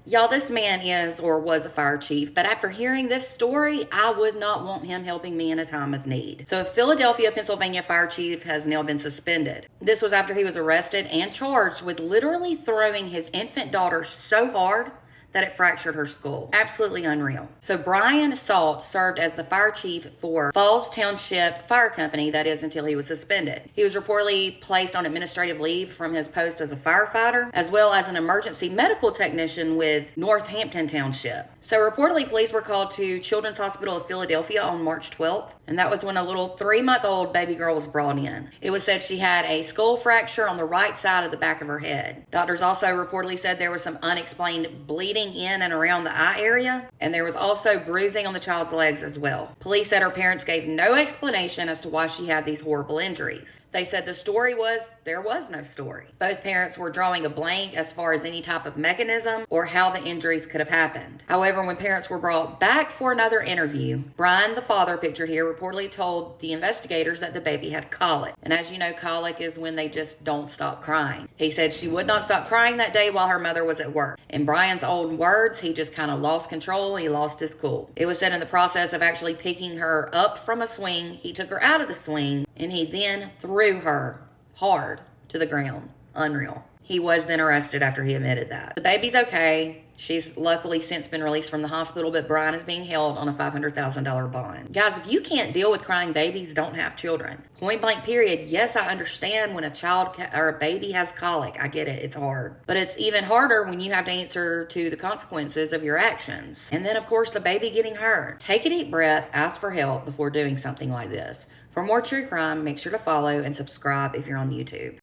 Y'all, this man is or was a fire chief, but after hearing this story, I would not want him helping me in a time of need. So, a Philadelphia, Pennsylvania fire chief has now been suspended. This was after he was arrested and charged with literally throwing his infant daughter so hard that it fractured her skull. Absolutely unreal. So Brian Salt served as the fire chief for Falls Township Fire Company, that is until he was suspended. He was reportedly placed on administrative leave from his post as a firefighter, as well as an emergency medical technician with Northampton Township. So reportedly police were called to Children's Hospital of Philadelphia on March 12th, and that was when a little 3-month-old baby girl was brought in. It was said she had a skull fracture on the right side of the back of her head. Doctors also reportedly said there was some unexplained bleeding in and around the eye area, and there was also bruising on the child's legs as well. Police said her parents gave no explanation as to why she had these horrible injuries. They said the story was there was no story. Both parents were drawing a blank as far as any type of mechanism or how the injuries could have happened. However, when parents were brought back for another interview, Brian, the father pictured here, reportedly told the investigators that the baby had colic. And as you know, colic is when they just don't stop crying. He said she would not stop crying that day while her mother was at work. In Brian's own words, he just kind of lost control. He lost his cool. It was said in the process of actually picking her up from a swing, he took her out of the swing and he then threw her hard to the ground. Unreal. He was then arrested after he admitted that. The baby's okay. She's luckily since been released from the hospital, but Brian is being held on a $500,000 bond. Guys, if you can't deal with crying babies, don't have children. Point blank period. Yes, I understand when a child or a baby has colic. I get it. It's hard. But it's even harder when you have to answer to the consequences of your actions. And then, of course, the baby getting hurt. Take a deep breath, ask for help before doing something like this. For more true crime, make sure to follow and subscribe if you're on YouTube.